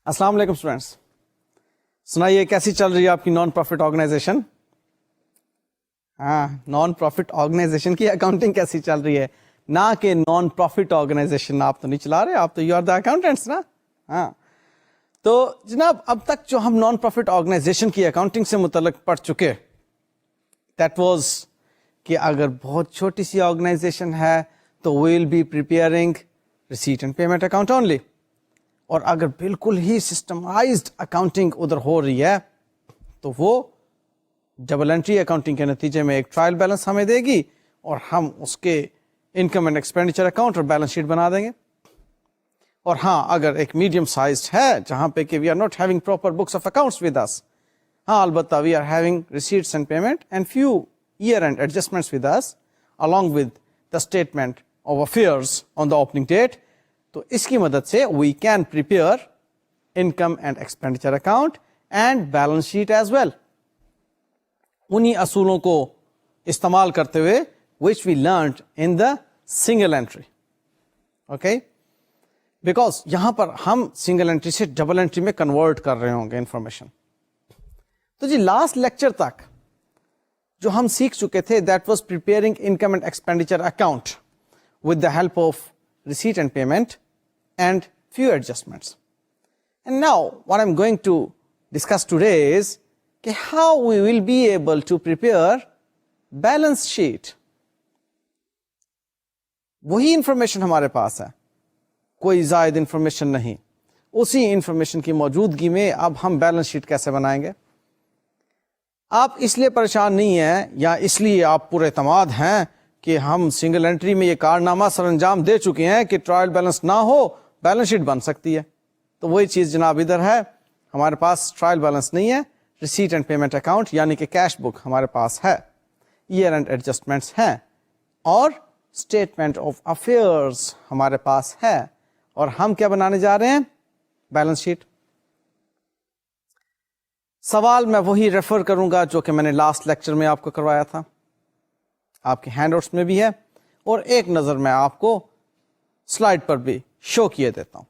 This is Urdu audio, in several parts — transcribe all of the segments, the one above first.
السلام علیکم اسٹوڈینٹس، سنائیے کیسی چل رہی ہے آپ کی non profit organisation? Non profit organisation کی اکاؤنٹنگ کیسی چل رہی ہے؟ نہ کہ نان پروفٹ آرگنائزیشن آپ تو نہیں چلا رہے، آپ تو یو آر دا اکاؤنٹنٹس نا. تو جناب اب تک جو ہم نان پروفٹ آرگنائزیشن کی اکاؤنٹنگ سے متعلق پڑھ چکے، دیٹ واز کہ اگر بہت چھوٹی سی آرگنائزیشن ہے تو we will be preparing receipt and payment account only, اور اگر بالکل ہی سسٹمائزڈ اکاؤنٹنگ ادھر ہو رہی ہے تو وہ ڈبل انٹری اکاؤنٹنگ کے نتیجے میں ایک ٹرائل بیلنس ہمیں دے گی اور ہم اس کے انکم اینڈ ایکسپینڈیچر اکاؤنٹ اور بیلنس شیٹ بنا دیں گے. اور ہاں اگر ایک میڈیم سائزڈ ہے جہاں پہ کہ we are not having proper books of accounts with us, ہاں البتہ we are having receipts and payment and few year end adjustments with us along with the statement of affairs on the opening date، تو اس کی مدد سے we can prepare income and expenditure account and balance sheet as well, انہی اصولوں کو استعمال کرتے ہوئے which we learned in the single entry. Okay, because یہاں پر ہم سنگل انٹری سے ڈبل انٹری میں کنورٹ کر رہے ہوں گے انفارمیشن. تو جی لاسٹ لیکچر تک جو ہم سیکھ چکے تھے that was preparing income and expenditure account with the help of receipt and payment and few adjustments. And now what I'm going to discuss today is how we will be able to prepare balance sheet. وہی انفارمیشن ہمارے پاس ہے، کوئی زائد انفارمیشن نہیں، اسی انفارمیشن کی موجودگی میں اب ہم بیلنس شیٹ کیسے بنائیں گے؟ آپ اس لیے پریشان نہیں ہیں یا اس لیے آپ پورے اعتماد ہیں کہ ہم سنگل انٹری میں یہ کارنامہ سر انجام دے چکے ہیں کہ ٹرائل بیلنس نہ ہو بیلنس شیٹ بن سکتی ہے. تو وہی چیز جناب ادھر ہے، ہمارے پاس ٹرائل بیلنس نہیں ہے، ریسیٹ اینڈ پیمنٹ اکاؤنٹ یعنی کہ کیش بک ہمارے پاس ہے، ایئر اینڈ ایڈجسٹمنٹس ہیں اور اسٹیٹمنٹ آف افیئرس ہمارے پاس ہے، اور ہم کیا بنانے جا رہے ہیں؟ Balance sheet. سوال میں وہی ریفر کروں گا جو کہ میں نے لاسٹ لیکچر میں آپ کو کروایا تھا، آپ کے ہینڈ آؤٹس میں بھی ہے، اور ایک نظر میں آپ کو سلائڈ پر بھی شو کیے دیتا ہوں.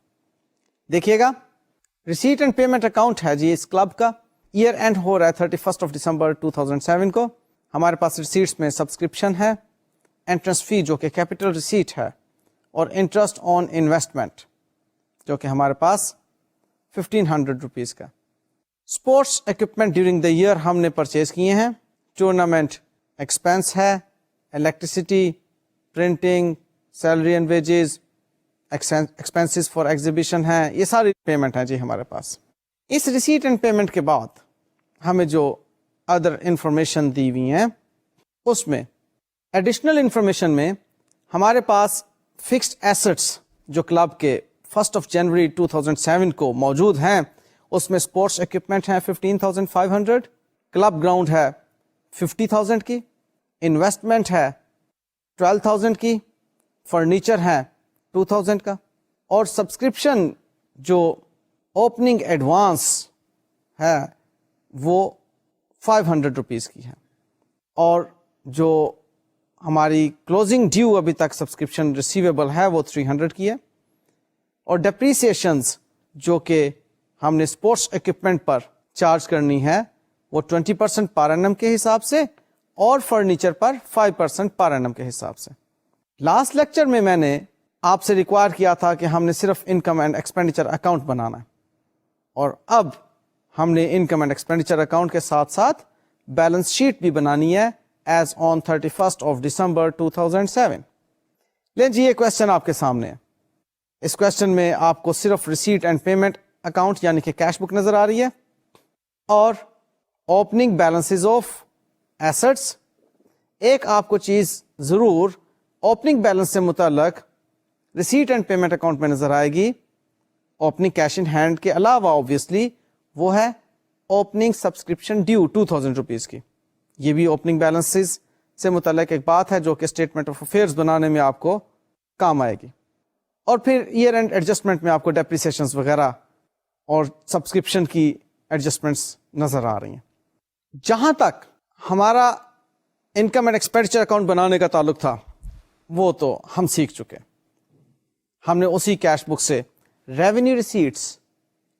دیکھیے گا، ریسیٹ اینڈ پیمنٹ اکاؤنٹ ہے جی اس کلب کا، ایئر اینڈ ہو رہا ہے 31 دسمبر 2007 کو. ہمارے پاس ریسیٹس میں سبسکرپشن ہے، انٹرسٹ فی جو کہ کیپٹل ریسیٹ ہے، اور انٹرسٹ آن انویسٹمنٹ جو کہ ہمارے پاس 1500 روپیز کا. Sports equipment during the year ہم نے پرچیز کیے ہیں، ٹورنامنٹ ایکسپینس ہے، electricity, printing, salary and wages, expenses for exhibition ہے، یہ ساری پیمنٹ ہیں جی ہمارے پاس. اس ریسیٹ اینڈ پیمنٹ کے بعد ہمیں جو ادر انفارمیشن دی ہوئی ہیں اس میں ایڈیشنل انفارمیشن میں ہمارے پاس فکسڈ ایسٹس جو کلب کے 1 جنوری 2007 کو موجود ہیں، اس میں اسپورٹس اکوپمنٹ ہیں 15,500، کلب گراؤنڈ ہے 50,000 کی، انویسٹمنٹ ہے 12,000 کی، فرنیچر ہے 2,000 کا، اور سبسکرپشن جو اوپننگ ایڈوانس ہے وہ 500 روپیز کی ہے، اور جو ہماری کلوزنگ ڈیو ابھی تک سبسکرپشن ریسیویبل ہے وہ 300 کی ہے، اور ڈیپریسیشنز جو کہ ہم نے اسپورٹس اکوپمنٹ پر چارج کرنی ہے وہ 20% پر اینم کے حساب سے، اور فرنیچر پر 5% پر اینم کے حساب سے. لاسٹ لیکچر میں نے آپ سے ریکوائر کیا تھا کہ ہم نے صرف انکم اینڈ ایکسپینڈیچر اکاؤنٹ بنانا ہے، اور اب ہم نے انکم اینڈ ایکسپینڈیچر اکاؤنٹ کے ساتھ ساتھ بیلنس شیٹ بھی بنانی ہے ایز آن 31 دسمبر 2007. لیں جی یہ کوشچن آپ کے سامنے ہے. اس کوشچن میں آپ کو صرف ریسیٹ اینڈ پیمنٹ اکاؤنٹ یعنی کہ کیش بک نظر آ رہی ہے، اور اوپننگ بیلنسز آف ایسٹس. ایک آپ کو چیز ضرور اوپننگ بیلنس سے متعلق ریسیٹ اینڈ پیمنٹ اکاؤنٹ میں نظر آئے گی، اوپننگ کیش ان ہینڈ کے علاوہ آبویسلی، وہ ہے اوپننگ سبسکرپشن ڈیو 2,000 روپیز کی. یہ بھی اوپننگ بیلنسز سے متعلق ایک بات ہے جو کہ اسٹیٹمنٹ آف افیئرز بنانے میں آپ کو کام آئے گی. اور پھر ایئر اینڈ ایڈجسٹمنٹ میں آپ کو ڈیپریسیشنز وغیرہ اور سبسکرپشن کی ایڈجسٹمنٹس نظر آ رہی ہیں. جہاں تک ہمارا انکم اینڈ ایکسپینڈیچر اکاؤنٹ بنانے کا تعلق تھا وہ تو ہم سیکھ چکے. ہم نے اسی کیش بک سے revenue receipts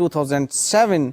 2007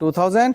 2,000,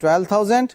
12,000,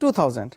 2,000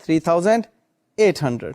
3,800.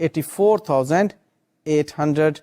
84,800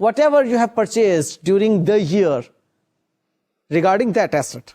Whatever you have purchased during the year regarding that asset,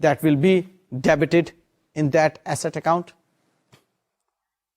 that will be debited in that asset account.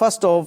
1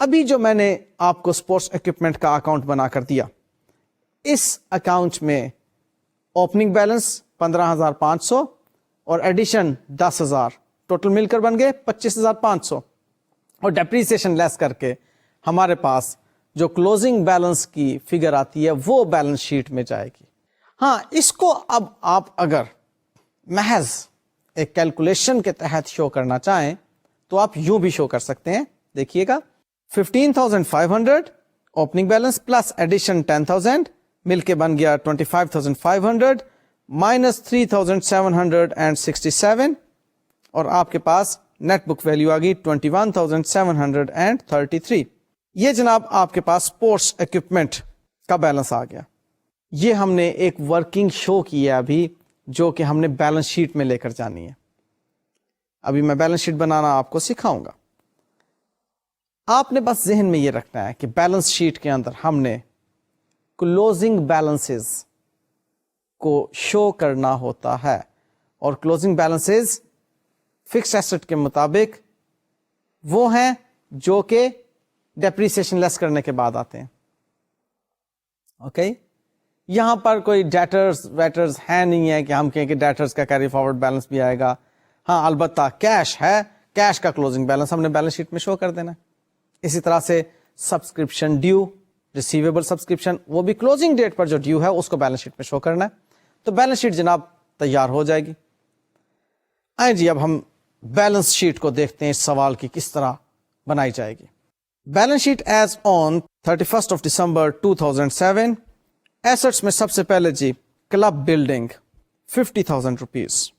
ابھی جو میں نے آپ کو اسپورٹس اکوپمنٹ کا اکاؤنٹ بنا کر دیا، اس اکاؤنٹ میں اوپننگ بیلنس 15,500 اور ایڈیشن 10,000، ٹوٹل مل کر بن گئے 25,500، اور ڈیپریسیشن لیس کر کے ہمارے پاس جو کلوزنگ بیلنس کی فگر آتی ہے وہ بیلنس شیٹ میں جائے گی۔ ہاں، اس کو اب آپ اگر محض ایک کیلکولیشن کے تحت شو کرنا چاہیں تو آپ یوں بھی شو کر سکتے ہیں، دیکھیے گا 15,500 اوپننگ بیلنس پلس ایڈیشن 10,000 مل کے بن گیا 25,500 مائنس 3,767، اور آپ کے پاس نیٹ بک ویلیو آ گئی 21,733۔ یہ جناب آپ کے پاس اسپورٹس اکوپمنٹ کا بیلنس آ گیا۔ یہ ہم نے ایک ورکنگ شو کی ہے ابھی، جو کہ ہم نے بیلنس شیٹ میں لے کر جانی ہے۔ ابھی میں بیلنس شیٹ بنانا آپ کو سکھاؤں گا۔ آپ نے بس ذہن میں یہ رکھنا ہے کہ بیلنس شیٹ کے اندر ہم نے کلوزنگ بیلنسز کو شو کرنا ہوتا ہے، اور کلوزنگ بیلنسز فکس ایسٹ کے مطابق وہ ہیں جو کہ ڈیپریسیشن لیس کرنے کے بعد آتے ہیں۔ اوکے، یہاں پر کوئی ڈیٹرز ویٹرز ہے نہیں ہے کہ ہم کہیں کہ ڈیٹرز کا کیری فارورڈ بیلنس بھی آئے گا۔ ہاں، البتہ کیش ہے، کیش کا کلوزنگ بیلنس ہم نے بیلنس شیٹ میں شو کر دینا ہے۔ اسی طرح سے سبسکرپشن ڈیو، ریسیویبل سبسکرپشن، وہ بھی کلوزنگ ڈیٹ پر جو ڈیو ہے اس کو بیلنس شیٹ میں شو کرنا ہے۔ تو بیلنس شیٹ جناب تیار ہو جائے گی۔ آئیں جی، اب ہم بیلنس شیٹ کو دیکھتے ہیں اس سوال کی کس طرح بنائی جائے گی۔ Balance sheet as on 31 December 2007۔ Assets میں سب سے پہلے جی کلب بلڈنگ 50,000 روپیز،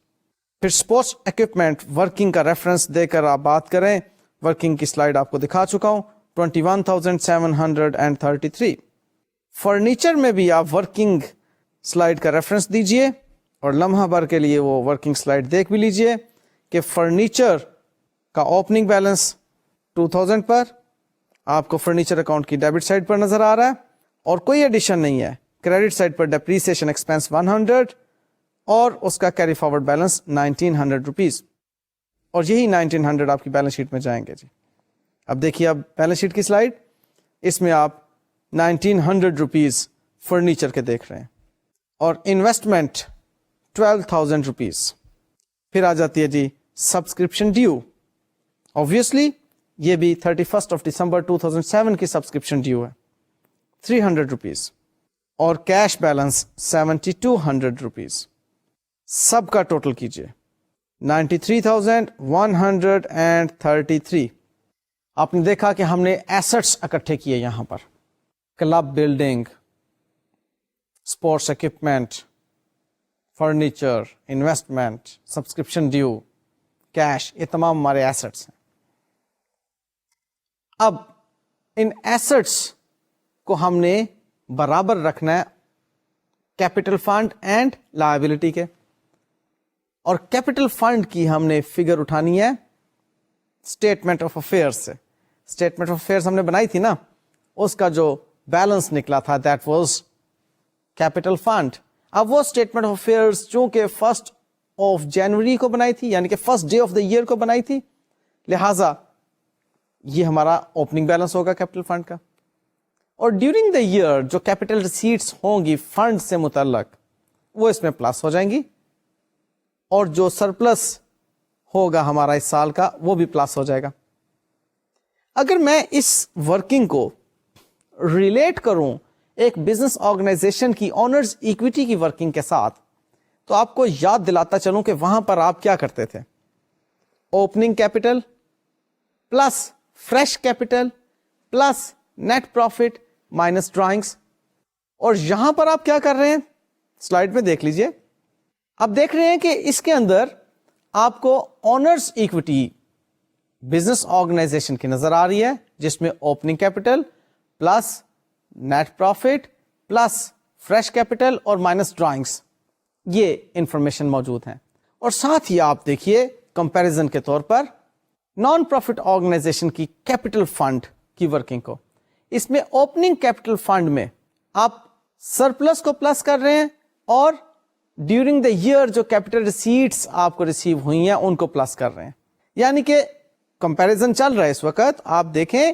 پھر اسپورٹس اکوپمنٹ ورکنگ کا ریفرنس دے کر آپ بات کریں، ورکنگ کی سلائیڈ آپ کو دکھا چکا ہوں 21,733۔ فرنیچر میں بھی آپ ورکنگ سلائیڈ کا ریفرنس دیجئے اور لمحہ بھر کے لیے وہ ورکنگ سلائیڈ دیکھ بھی لیجئے کہ فرنیچر کا اوپننگ بیلنس 2,000 پر آپ کو فرنیچر اکاؤنٹ کی ڈیبٹ سائڈ پر نظر آ رہا ہے، اور کوئی ایڈیشن نہیں ہے۔ کریڈٹ سائڈ پر ڈیپریسیشن ایکسپینس 100 اور اس کا کیری فارورڈ بیلنس 1,900 روپیز، اور یہی 1,900 آپ کی بیلنس شیٹ میں جائیں گے جی۔ اب دیکھیے، اب بیلنس شیٹ کی سلائیڈ، اس میں آپ 1,900 روپیز فرنیچر کے دیکھ رہے ہیں، اور انویسٹمنٹ 12,000 روپیز۔ پھر آ جاتی ہے جی سبسکرپشن ڈیو، obviously یہ بھی 31 دسمبر 2007 کی سبسکرپشن ڈیو ہے 300 روپیز، اور کیش بیلنس 7,200 روپیز۔ سب کا ٹوٹل کیجئے 93,133۔ آپ نے دیکھا کہ ہم نے ایسٹس اکٹھے کیے یہاں پر، club building, sports equipment, furniture, investment, subscription due, cash, یہ تمام ہمارے ایسٹس ہیں۔ اب ان ایسٹس کو ہم نے برابر رکھنا ہے کیپٹل فنڈ اینڈ لائبلٹی کے، اور کیپٹل فنڈ کی ہم نے فگر اٹھانی ہے اسٹیٹمنٹ آف افیئرس سے۔ اسٹیٹمنٹ آف افیئرس ہم نے بنائی تھی نا، اس کا جو بیلنس نکلا تھا دیٹ واز کیپٹل فنڈ۔ اب وہ اسٹیٹمنٹ آف افیئرس چونکہ 1 جنوری کو بنائی تھی، یعنی کہ first day of the year کو بنائی تھی، لہذا یہ ہمارا اوپننگ بیلنس ہوگا کیپٹل فنڈ کا، اور ڈیورنگ دا ایئر جو کیپٹل ریسیٹس ہوں گی فنڈ سے متعلق وہ اس میں پلس ہو جائیں گی، اور جو سرپلس ہوگا ہمارا اس سال کا وہ بھی پلس ہو جائے گا۔ اگر میں اس ورکنگ کو ریلیٹ کروں ایک بزنس آرگنائزیشن کی آنرز ایکویٹی کی ورکنگ کے ساتھ، تو آپ کو یاد دلاتا چلوں کہ وہاں پر آپ کیا کرتے تھے، opening capital plus fresh capital plus net profit minus drawings, اور یہاں پر آپ کیا کر رہے ہیں، سلائیڈ میں دیکھ لیجئے۔ اب دیکھ رہے ہیں کہ اس کے اندر آپ کو آنرز ایکویٹی بزنس آرگنائزیشن کی نظر آ رہی ہے، جس میں opening capital plus net profit plus fresh capital اور مائنس ڈرائنگس، یہ انفارمیشن موجود ہیں۔ اور ساتھ ہی آپ دیکھیے کمپیریزن کے طور پر نان پروفٹ آرگنائزیشن کی کیپٹل فنڈ کی ورکنگ کو، اس میں اوپننگ کیپٹل فنڈ میں آپ سرپلس کو پلس کر رہے ہیں، اور ڈیورنگ دا ایئر جو کیپٹل ریسیٹس آپ کو ریسیو ہوئی ہیں ان کو پلس کر رہے ہیں، یعنی کہ کمپیریزن چل رہا ہے اس وقت۔ آپ دیکھیں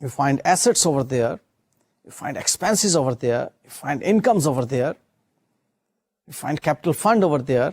You find assets over there, you find expenses over there, you find incomes over there, you find capital fund over there.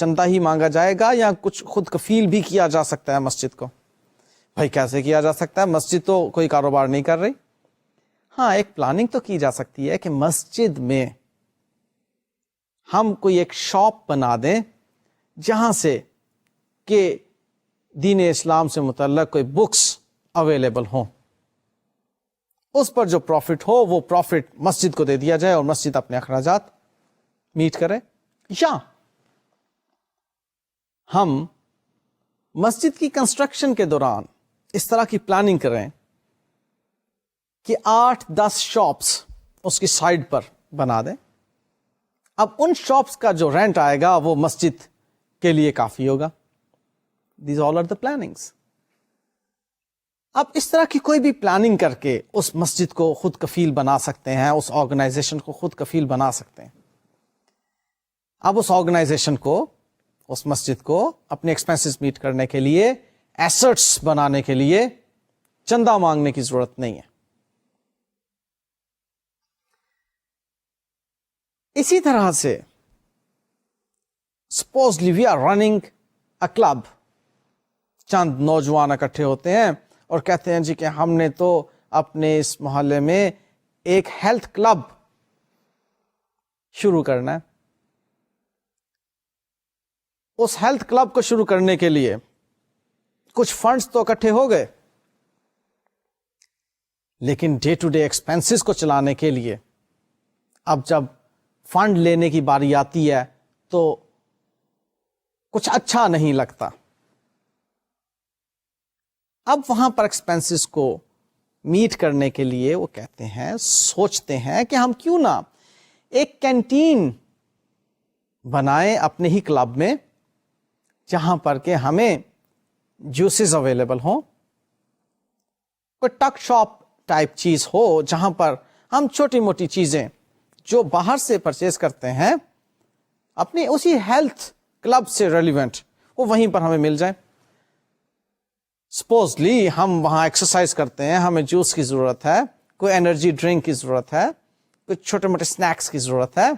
چندہ ہی مانگا جائے گا یا کچھ خود کفیل بھی کیا جا سکتا ہے مسجد کو؟ بھائی کیسے کیا جا سکتا ہے؟ مسجد تو کوئی کاروبار نہیں کر رہی. ہاں ایک پلاننگ تو کی جا سکتی ہے کہ مسجد میں ہم کوئی ایک شاپ بنا دیں جہاں سے کہ دین اسلام سے متعلق کوئی بکس اویلیبل ہوں. اس پر جو پروفٹ ہو وہ پروفٹ مسجد کو دے دیا جائے اور مسجد اپنے اخراجات میٹ کرے. یا ہم مسجد کی کنسٹرکشن کے دوران اس طرح کی پلاننگ کریں کہ 8-10 شاپس اس کی سائڈ پر بنا دیں. اب ان شاپس کا جو رینٹ آئے گا وہ مسجد کے لیے کافی ہوگا. These all are the plannings. اب اس طرح کی کوئی بھی پلاننگ کر کے اس مسجد کو خود کفیل بنا سکتے ہیں, اس آرگنائزیشن کو خود کفیل بنا سکتے ہیں. اب اس آرگنائزیشن کو, اس مسجد کو اپنے ایکسپینسز میٹ کرنے کے لیے, ایسٹس بنانے کے لیے چندہ مانگنے کی ضرورت نہیں ہے. اسی طرح سے supposedly we are running a club. چند نوجوان اکٹھے ہوتے ہیں اور کہتے ہیں جی کہ ہم نے تو اپنے اس محلے میں ایک ہیلتھ کلب شروع کرنا ہے. اس ہیلتھ کلب کو شروع کرنے کے لیے کچھ فنڈز تو اکٹھے ہو گئے, لیکن ڈے ٹو ڈے ایکسپینسز کو چلانے کے لیے اب جب فنڈ لینے کی باری آتی ہے تو کچھ اچھا نہیں لگتا. اب وہاں پر ایکسپینسز کو میٹ کرنے کے لیے وہ کہتے ہیں, سوچتے ہیں کہ ہم کیوں نہ ایک کینٹین بنائیں اپنے ہی کلب میں, جہاں پر کہ ہمیں جوسز اویلیبل ہوں, کوئی ٹک شاپ ٹائپ چیز ہو جہاں پر ہم چھوٹی موٹی چیزیں جو باہر سے پرچیز کرتے ہیں اپنی اسی ہیلتھ کلب سے ریلیونٹ وہ وہیں پر ہمیں مل جائے. سپوزلی ہم وہاں ایکسرسائز کرتے ہیں, ہمیں جوس کی ضرورت ہے, کوئی انرجی ڈرنک کی ضرورت ہے, کوئی چھوٹے موٹے سنیکس کی ضرورت ہے,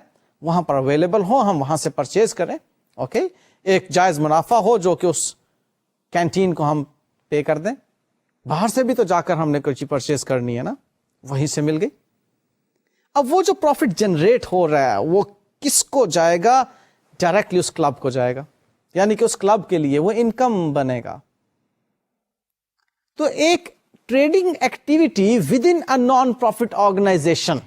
وہاں پر اویلیبل ہو, ہم وہاں سے پرچیز کریں. اوکے, ایک جائز منافع ہو جو کہ اس کینٹین کو ہم پے کر دیں. باہر سے بھی تو جا کر ہم نے کوئی چیز پرچیز کرنی ہے نا, وہیں سے مل گئی. اب وہ جو پروفٹ جنریٹ ہو رہا ہے وہ کس کو جائے گا؟ ڈائریکٹلی اس کلب کو جائے گا, یعنی کہ اس کلب کے لیے وہ انکم بنے گا. تو ایک trading activity within a non profit organisation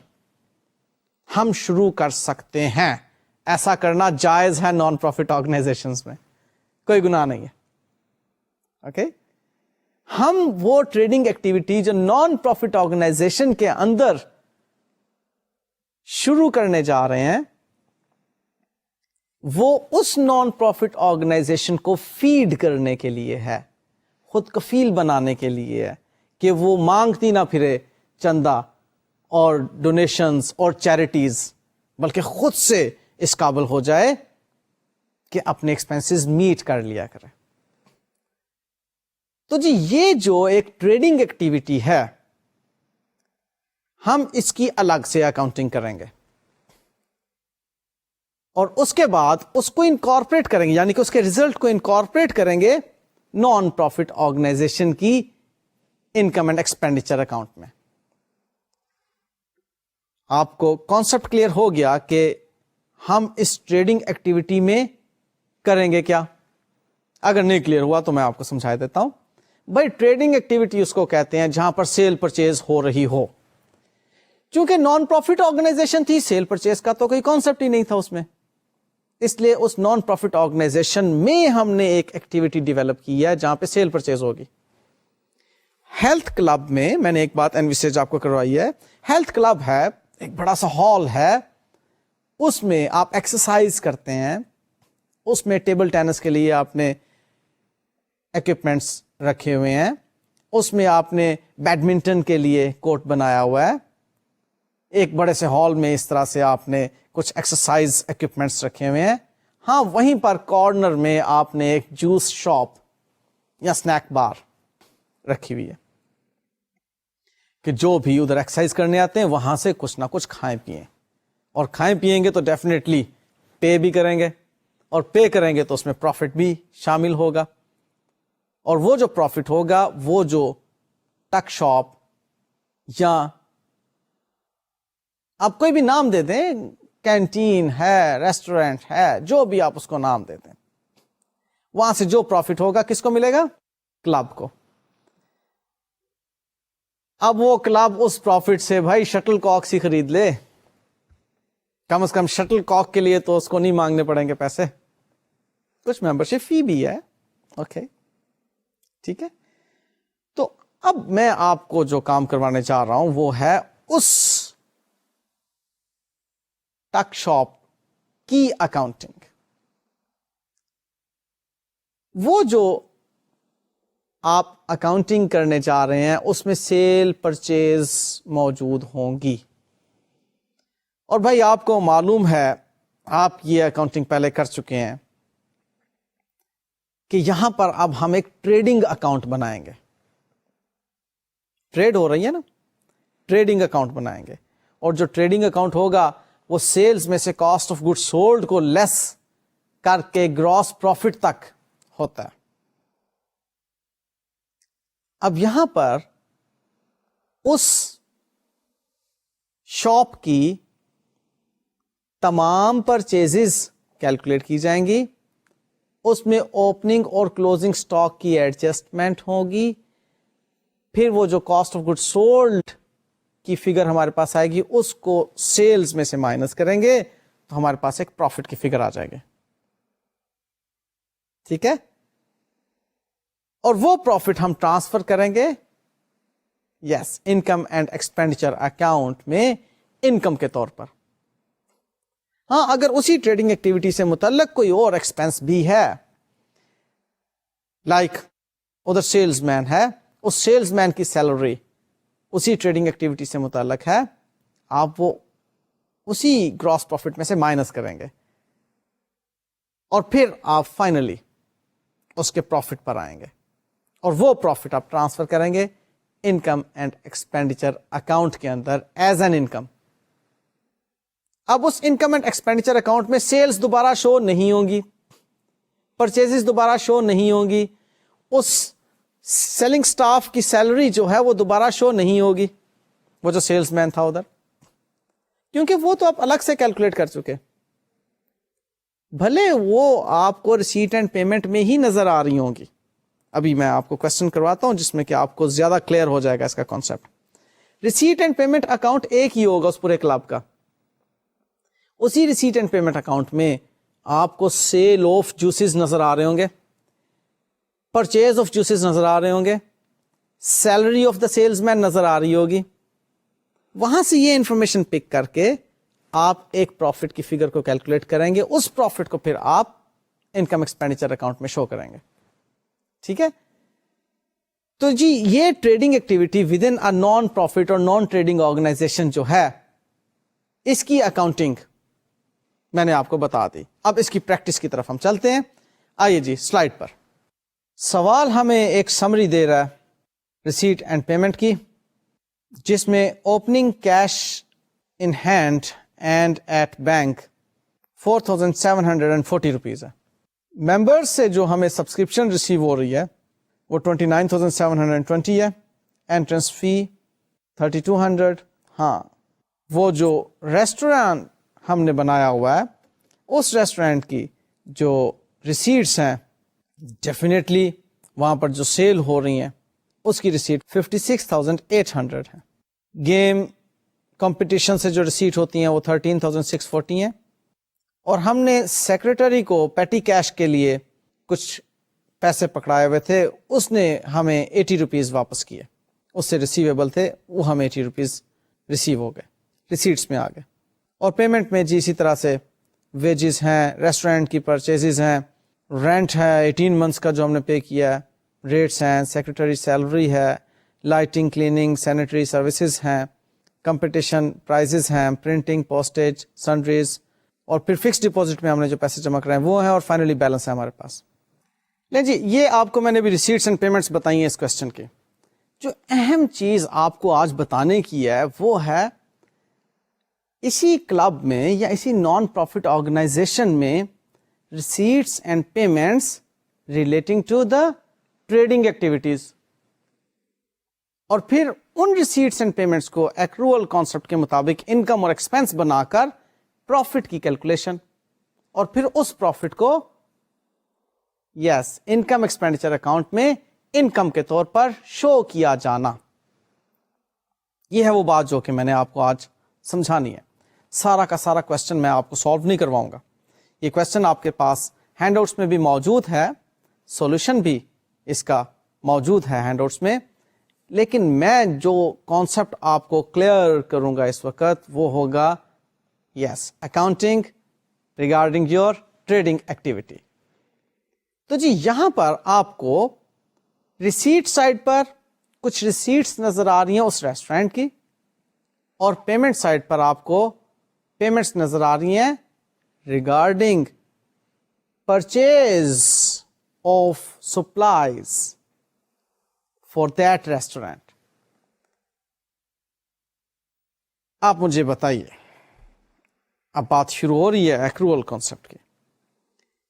ہم شروع کر سکتے ہیں. ایسا کرنا جائز ہے نان پروفٹ آرگنائزیشنز میں, کوئی گناہ نہیں ہے. اوکے, ہم وہ ٹریڈنگ ایکٹیویٹی جو نان پروفٹ آرگنائزیشن کے اندر شروع کرنے جا رہے ہیں وہ اس نان پروفٹ آرگنائزیشن کو فیڈ کرنے کے لیے ہے, خود کفیل بنانے کے لیے ہے کہ وہ مانگتی نہ پھرے چندہ اور ڈونیشنز اور چیریٹیز, بلکہ خود سے اس قابل ہو جائے کہ اپنے ایکسپینسز میٹ کر لیا کرے. تو جی یہ جو ایک ٹریڈنگ ایکٹیویٹی ہے ہم اس کی الگ سے اکاؤنٹنگ کریں گے اور اس کے بعد اس کو انکارپوریٹ کریں گے, یعنی کہ اس کے ریزلٹ کو انکارپوریٹ کریں گے نان پروفٹ آرگنائزیشن کی انکم اینڈ ایکسپینڈیچر اکاؤنٹ میں. آپ کو کانسیپٹ کلیئر ہو گیا کہ ہم اس ٹریڈنگ ایکٹیویٹی میں کریں گے کیا؟ اگر نہیں کلیئر ہوا تو میں آپ کو سمجھا دیتا ہوں. بھائی ٹریڈنگ ایکٹیویٹی اس کو کہتے ہیں جہاں پر سیل پرچیز ہو رہی ہو. چونکہ نان پروفٹ آرگنائزیشن تھی, سیل پرچیز کا تو کوئی کانسیپٹ ہی نہیں تھا اس میں, اس لیے اس نان پروفٹ آرگنائزیشن میں ہم نے ایک ایکٹیویٹی ڈیولپ کی ہے جہاں پہ سیل پرچیز ہوگی. ہیلتھ کلب میں نے ایک بات انویسیج آپ کو کروائی ہے. ہیلتھ کلب ہے, ایک بڑا سا ہال ہے, اس میں آپ ایکسرسائز کرتے ہیں, اس میں ٹیبل ٹینس کے لیے آپ نے ایکوپمنٹس رکھے ہوئے ہیں, اس میں آپ نے بیڈمنٹن کے لیے کورٹ بنایا ہوا ہے. ایک بڑے سے ہال میں اس طرح سے آپ نے کچھ ایکسرسائز ایکوپمنٹس رکھے ہوئے ہیں. ہاں وہیں پر کارنر میں آپ نے ایک جوس شاپ یا سنیک بار رکھی ہوئی ہے کہ جو بھی ادھر ایکسرسائز کرنے آتے ہیں وہاں سے کچھ نہ کچھ کھائیں پیئیں, اور کھائیں پیئیں گے تو ڈیفینیٹلی پے بھی کریں گے اور پے کریں گے تو اس میں پروفٹ بھی شامل ہوگا, اور وہ جو پروفٹ ہوگا وہ جو ٹک شاپ یا آپ کوئی بھی نام دے دیں, کینٹین ہے, ریسٹورینٹ ہے, جو بھی آپ اس کو نام دے دیں, وہاں سے جو پروفٹ ہوگا کس کو ملے گا؟ کلب کو. اب وہ کلب اس پروفٹ سے بھائی شٹل کاکس ہی خرید لے, کم از کم شٹل کاک کے لیے تو اس کو نہیں مانگنے پڑیں گے پیسے, کچھ ممبرشپ فی بھی ہے. اوکے ٹھیک ہے. تو اب میں آپ کو جو کام کروانے چاہ رہا ہوں وہ ہے اس ٹک شاپ کی اکاؤنٹنگ. وہ جو آپ اکاؤنٹنگ کرنے جا رہے ہیں اس میں سیل پرچیز موجود ہوں گی, اور بھائی آپ کو معلوم ہے, آپ یہ اکاؤنٹنگ پہلے کر چکے ہیں کہ یہاں پر اب ہم ایک ٹریڈنگ اکاؤنٹ بنائیں گے. ٹریڈ ہو رہی ہے نا, ٹریڈنگ اکاؤنٹ بنائیں گے, اور جو ٹریڈنگ اکاؤنٹ ہوگا وہ سیلز میں سے کاسٹ آف گڈ سولڈ کو لیس کر کے گراس پروفٹ تک ہوتا ہے. اب یہاں پر اس شاپ کی تمام پرچیزز کیلکولیٹ کی جائیں گی, اس میں اوپننگ اور کلوزنگ سٹاک کی ایڈجسٹمنٹ ہوگی, پھر وہ جو کاسٹ آف گڈ سولڈ کی فگر ہمارے پاس آئے گی اس کو سیلز میں سے مائنس کریں گے تو ہمارے پاس ایک پروفٹ کی فگر آ جائے گی. ٹھیک ہے, اور وہ پروفٹ ہم ٹرانسفر کریں گے یس انکم اینڈ ایکسپینڈیچر اکاؤنٹ میں انکم کے طور پر. ہاں اگر اسی ٹریڈنگ ایکٹیویٹی سے متعلق کوئی اور ایکسپینس بھی ہے, لائک ادھر سیلز مین ہے, اس سیلز مین کی سیلری اسی ٹریڈنگ ایکٹیویٹی سے متعلق ہے, آپ وہ اسی گراس پروفٹ میں سے مائنس کریں گے, اور پھر آپ فائنلی اس کے پروفٹ پر آئیں گے, اور وہ پروفٹ آپ ٹرانسفر کریں گے انکم اینڈ ایکسپینڈیچر اکاؤنٹ کے اندر ایز این انکم. اب اس انکم اینڈ ایکسپینڈیچر اکاؤنٹ میں سیلز دوبارہ شو نہیں ہوں گی, پرچیزز دوبارہ شو نہیں ہوں گی, اس سیلنگ سٹاف کی سیلری جو ہے وہ دوبارہ شو نہیں ہوگی, وہ جو سیلز مین تھا ادھر, کیونکہ وہ تو آپ الگ سے کیلکولیٹ کر چکے. بھلے وہ آپ کو ریسیٹ اینڈ پیمنٹ میں ہی نظر آ رہی ہوں گی. ابھی میں آپ کو کوشچن کرواتا ہوں جس میں کہ آپ کو زیادہ کلیئر ہو جائے گا اس کا concept. Receipt and payment account ایک ہی ہوگا اس پورے کلب کا. اسی ریسیٹ اینڈ پیمنٹ اکاؤنٹ میں آپ کو سیل آف جوسز نظر آ رہے ہوں گے, پرچیز آف جوسز نظر آ رہے ہوں گے, salary of the sales man نظر آ رہی ہوگی. وہاں سے یہ انفارمیشن پک کر کے آپ ایک پروفٹ کی فگر کو کیلکولیٹ کریں گے, اس پروفٹ کو پھر آپ انکم ایکسپینڈیچر اکاؤنٹ میں شو کریں گے. ٹھیک ہے, تو جی یہ trading activity within a non profit اور نان ٹریڈنگ آرگنائزیشن جو ہے اس کی اکاؤنٹنگ میں نے آپ کو بتا دی. اب اس کی پریکٹس کی طرف ہم چلتے ہیں. آئیے جی سلائڈ پر. سوال ہمیں ایک سمری دے رہا ہے ریسیٹ اینڈ پیمنٹ کی, جس میں opening cash in hand and at bank 4740 rupees ہے. ممبرز سے جو ہمیں سبسکرپشن ریسیو ہو رہی ہے وہ 29,720 ہے. انٹرنس فی 3200. ہاں وہ جو ریسٹورینٹ ہم نے بنایا ہوا ہے اس ریسٹورینٹ کی جو ریسیٹس ہیں ڈیفینیٹلی وہاں پر جو سیل ہو رہی ہیں اس کی ریسیٹ 56,800 ہے. گیم کمپٹیشن سے جو ریسیٹ ہوتی ہیں وہ 13,640 ہیں. اور ہم نے سیکرٹری کو پیٹی کیش کے لیے کچھ پیسے پکڑائے ہوئے تھے, اس نے ہمیں 80 روپیز واپس کیے, اس سے ریسیویبل تھے, وہ ہمیں 80 روپیز ریسیو ہو گئے, ریسیٹس میں آ گئے. اور پیمنٹ میں جی اسی طرح سے ویجز ہیں, ریسٹورینٹ کی پرچیزز ہیں, رینٹ ہے 18 منتھس کا جو ہم نے پے کیا ہے, ریٹس ہیں, سیکرٹری سیلری ہے, لائٹنگ کلیننگ سینیٹری سروسز ہیں, کمپٹیشن پرائزز ہیں, پرنٹنگ پوسٹیج سنڈریز, اور پھر فکس ڈپازٹ میں ہم نے جو پیسے جمع کرائے ہیں وہ ہیں, اور فائنلی بیلنس ہے ہمارے پاس. لیں جی یہ آپ کو میں نے بھی ریسیٹس اینڈ پیمنٹس بتائی ہیں اس کوشچن کی. جو اہم چیز آپ کو آج بتانے کی ہے وہ ہے اسی کلب میں یا اسی نان پروفٹ آرگنائزیشن میں receipts and payments relating to the trading activities. اور پھر ان ریسیٹس اینڈ پیمنٹس کو ایکروول کانسیپٹ کے مطابق انکم اور ایکسپینس بنا کر پروفٹ کی کیلکولیشن، اور پھر اس پروفٹ کو انکم ایکسپینڈیچر اکاؤنٹ میں انکم کے طور پر شو کیا جانا. یہ ہے وہ بات جو کہ میں نے آپ کو آج سمجھانی ہے. سارا کا سارا کوشچن میں آپ کو سالو نہیں کرواؤں گا. یہ کوشچن آپ کے پاس ہینڈ آؤٹس میں بھی موجود ہے، سولوشن بھی اس کا موجود ہے ہینڈ آؤٹس میں، لیکن میں جو کانسیپٹ آپ کو کلیئر کروں گا اس وقت وہ ہوگا accounting regarding your trading activity. تو جی یہاں پر آپ کو ریسیٹ سائڈ پر کچھ ریسیٹس نظر آ رہی ہیں اس ریسٹورینٹ کی، اور پیمنٹ سائڈ پر آپ کو پیمنٹس نظر آ رہی ہیں regarding purchase of supplies for that restaurant. آپ مجھے بتائیے، اب بات شروع ہو رہی ہے ایکروول کانسیپٹ کی،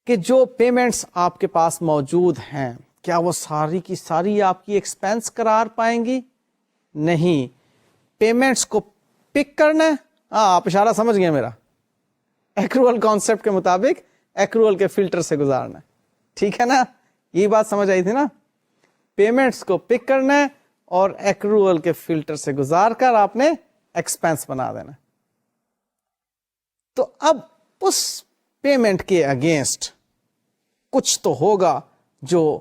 کہ جو پیمنٹس آپ کے پاس موجود ہیں کیا وہ ساری کی ساری آپ کی ایکسپینس قرار پائیں گی؟ نہیں. پیمنٹس کو پک کرنا ہے. آپ اشارہ سمجھ گئے میرا. ایکروول کانسیپٹ کے مطابق ایکروول کے فلٹر سے گزارنا ہے. ٹھیک ہے نا؟ یہ بات سمجھ آئی تھی نا؟ پیمنٹس کو پک کرنا ہے اور ایکروول کے فلٹر سے گزار کر آپ نے ایکسپینس بنا دینا. تو اب اس پیمنٹ کے اگینسٹ کچھ تو ہوگا جو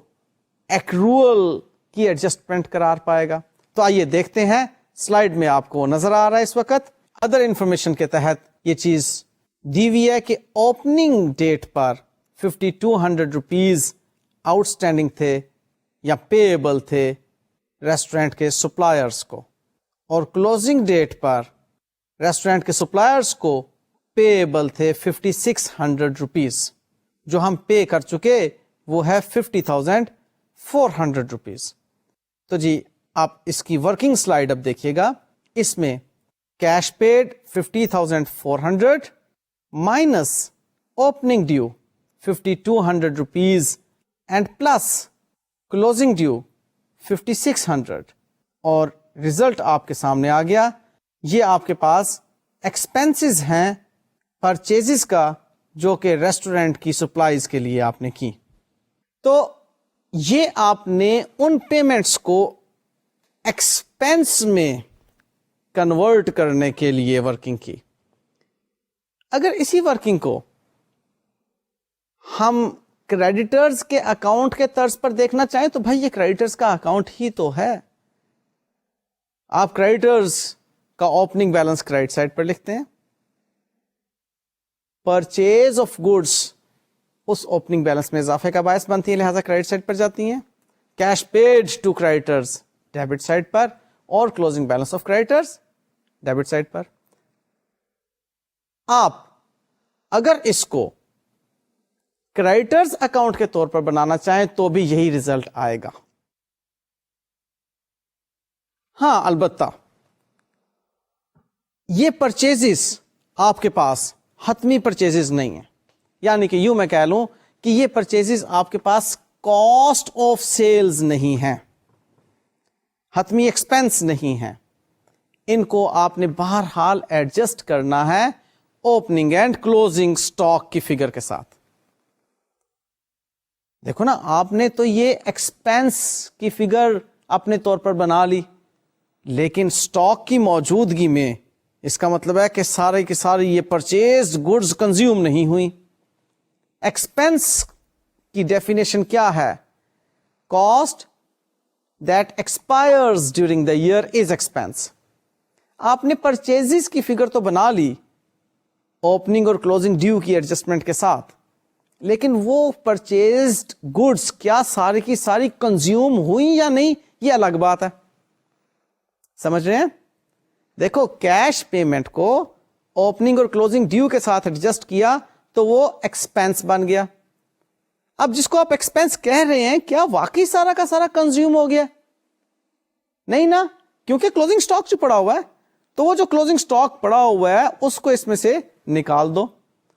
ایکروول کی ایڈجسٹمنٹ قرار پائے گا. تو آئیے دیکھتے ہیں، سلائیڈ میں آپ کو نظر آ رہا ہے اس وقت. ادر انفارمیشن کے تحت یہ چیز دی ہوئی ہے کہ اوپننگ ڈیٹ پر 5200 روپیز آؤٹ اسٹینڈنگ تھے یا پے ایبل تھے ریسٹورینٹ کے سپلائرز کو، اور کلوزنگ ڈیٹ پر ریسٹورینٹ کے سپلائرز کو پے ایبل تھے 5600 روپیز. جو ہم پے کر چکے وہ ہے 50,400 روپیز. تو جی آپ اس کی ورکنگ سلائیڈ اب دیکھیے گا. اس میں cash paid 50,400 minus opening due 5200 rupees and plus closing due 5600، اور ریزلٹ آپ کے سامنے آ گیا. یہ آپ کے پاس ایکسپینسز ہیں پرچیزز کا جو کہ ریسٹورینٹ کی سپلائیز کے لیے آپ نے کی. تو یہ آپ نے ان پیمنٹس کو ایکسپینس میں کنورٹ کرنے کے لیے ورکنگ کی. اگر اسی ورکنگ کو ہم کریڈیٹرز کے اکاؤنٹ کے طرز پر دیکھنا چاہیں تو بھائی یہ کریڈیٹرز کا اکاؤنٹ ہی تو ہے. آپ کریڈیٹرز کا اوپننگ بیلنس کریڈٹ سائڈ پر لکھتے ہیں، پرچیز آف گڈس اس اوپننگ بیلنس میں اضافے کا باعث بنتی ہے، لہذا کریڈٹ سائڈ پر جاتی ہیں. Cash paid to creditors debit side پر، اور closing balance of creditors debit side پر. آپ اگر اس کو کریڈیٹرز اکاؤنٹ کے طور پر بنانا چاہیں تو بھی یہی ریزلٹ آئے گا. ہاں البتہ یہ پرچیزز آپ کے پاس حتمی پرچیزز نہیں ہیں، یعنی کہ یوں میں کہہ لوں کہ یہ پرچیزز آپ کے پاس کاسٹ آف سیلز نہیں ہیں، حتمی ایکسپینس نہیں ہیں. ان کو آپ نے بہرحال ایڈجسٹ کرنا ہے اوپننگ اینڈ کلوزنگ سٹاک کی فگر کے ساتھ. دیکھو نا، آپ نے تو یہ ایکسپینس کی فگر اپنے طور پر بنا لی، لیکن سٹاک کی موجودگی میں اس کا مطلب ہے کہ سارے کی ساری یہ پرچیز گڈز کنزیوم نہیں ہوئی. ایکسپینس کی ڈیفینیشن کیا ہے؟ Cost that expires during the year is expense. آپ نے پرچیزز کی فگر تو بنا لی اوپننگ اور کلوزنگ ڈیو کی ایڈجسٹمنٹ کے ساتھ، لیکن وہ پرچیزڈ گڈس کیا ساری کی ساری کنزیوم ہوئی یا نہیں، یہ الگ بات ہے. سمجھ رہے ہیں؟ دیکھو، کیش پیمنٹ کو اوپننگ اور کلوزنگ ڈیو کے ساتھ ایڈجسٹ کیا تو وہ ایکسپینس بن گیا. اب جس کو آپ ایکسپینس کہہ رہے ہیں کیا واقعی سارا کا سارا کنزیوم ہو گیا؟ نہیں نا، کیونکہ کلوزنگ سٹاک جو پڑا ہوا ہے، تو وہ جو کلوزنگ سٹاک پڑا ہوا ہے اس کو اس میں سے نکال دو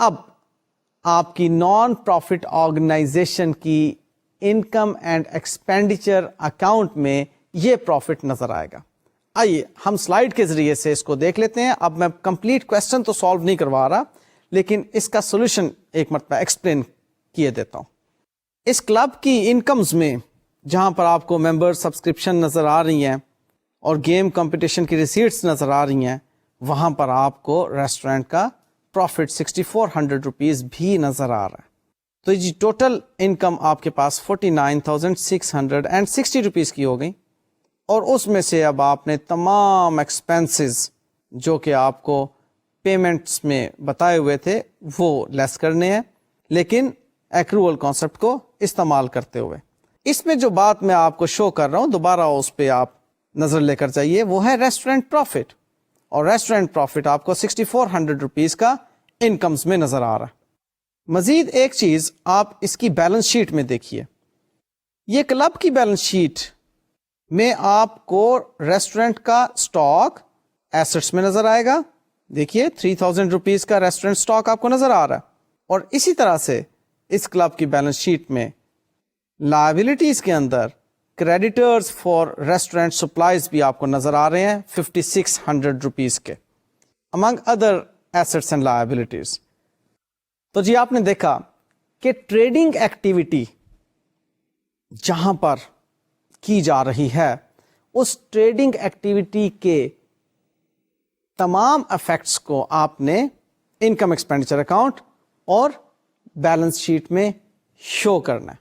اب آپ کی نان پروفٹ آرگنائزیشن کی انکم اینڈ ایکسپینڈیچر اکاؤنٹ میں یہ پروفٹ نظر آئے گا. آئیے ہم سلائیڈ کے ذریعے سے اس کو دیکھ لیتے ہیں. اب میں کمپلیٹ کوشچن تو سالو نہیں کروا رہا, لیکن اس کا سولوشن ایک مرتبہ ایکسپلین کیے دیتا ہوں. اس کلب کی انکمز میں جہاں پر آپ کو ممبر سبسکرپشن نظر آ رہی ہیں اور گیم کمپٹیشن کی ریسیٹس نظر آ رہی ہیں, وہاں پر آپ کو ریسٹورینٹ کا پروفٹ 6400 روپیز بھی نظر آ رہا ہے. تو جی ٹوٹل انکم آپ کے پاس 49,660 روپیز کی ہو گئی, اور اس میں سے اب آپ نے تمام ایکسپینسز جو کہ آپ کو پیمنٹس میں بتائے ہوئے تھے وہ لیس کرنے ہیں, لیکن ایکروول کانسیپٹ کو استعمال کرتے ہوئے. اس میں جو بات میں آپ کو شو کر رہا ہوں دوبارہ اس پہ آپ نظر لے کر جائیے, وہ ہے ریسٹورینٹ پروفٹ, اور ریسٹورینٹ پروفٹ آپ کو 6400 روپیز کا انکمز میں نظر آ رہا ہے. مزید ایک چیز آپ اس کی بیلنس شیٹ میں دیکھیے. یہ کلب کی بیلنس شیٹ میں آپ کو ریسٹورینٹ کا سٹاک ایسٹس میں نظر آئے گا. دیکھیے 3000 روپیز کا ریسٹورینٹ سٹاک آپ کو نظر آ رہا ہے, اور اسی طرح سے اس کلب کی بیلنس شیٹ میں لائبلٹیز کے اندر کریڈیٹرز فار ریسٹورینٹ سپلائز بھی آپ کو نظر آ رہے ہیں 5600 روپیز کے, among other assets and liabilities. تو جی آپ نے دیکھا کہ ٹریڈنگ ایکٹیویٹی جہاں پر کی جا رہی ہے اس ٹریڈنگ ایکٹیویٹی کے تمام افیکٹس کو آپ نے انکم ایکسپینڈیچر اکاؤنٹ اور بیلنس شیٹ میں شو کرنا ہے.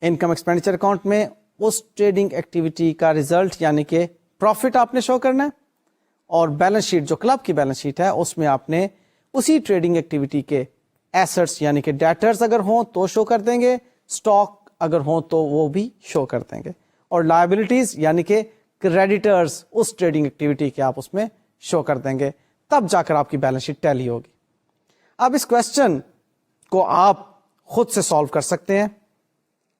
انکم ایکسپینڈیچر اکاؤنٹ میں اس ٹریڈنگ ایکٹیویٹی کا ریزلٹ یعنی کہ پروفٹ آپ نے شو کرنا ہے, اور بیلنس شیٹ جو کلب کی بیلنس شیٹ ہے اس میں آپ نے اسی ٹریڈنگ ایکٹیویٹی کے ایسٹس یعنی کہ ڈیٹرز اگر ہوں تو شو کر دیں گے, اسٹاک اگر ہوں تو وہ بھی شو کر دیں گے, اور لائبلٹیز یعنی کہ کریڈیٹرز اس ٹریڈنگ ایکٹیویٹی کے آپ اس میں شو کر دیں گے, تب جا کر آپ کی بیلنس شیٹ ٹیلی ہوگی. اب اس کوشچن کو آپ خود سے سالو کر سکتے ہیں.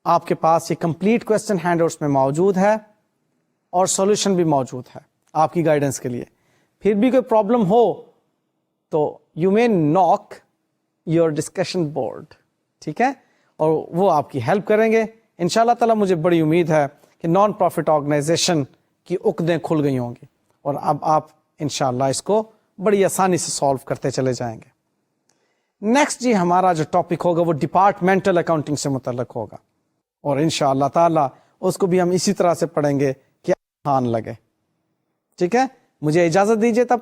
آپ کے پاس یہ کمپلیٹ کوشچن ہینڈ آؤٹس میں موجود ہے اور سولوشن بھی موجود ہے آپ کی گائیڈنس کے لیے. پھر بھی کوئی پرابلم ہو تو یو مے ناک یور ڈسکشن بورڈ, ٹھیک ہے, اور وہ آپ کی ہیلپ کریں گے انشاءاللہ تعالی. مجھے بڑی امید ہے کہ نان پروفٹ آرگنائزیشن کی عقدیں کھل گئی ہوں گی, اور اب آپ انشاءاللہ اس کو بڑی آسانی سے سالو کرتے چلے جائیں گے. نیکسٹ جی ہمارا جو ٹاپک ہوگا وہ ڈپارٹمنٹل اکاؤنٹنگ سے متعلق ہوگا, اور انشاءاللہ تعالی اس کو بھی ہم اسی طرح سے پڑھیں گے کہ آسان لگے. ٹھیک ہے, مجھے اجازت دیجیے تب تک.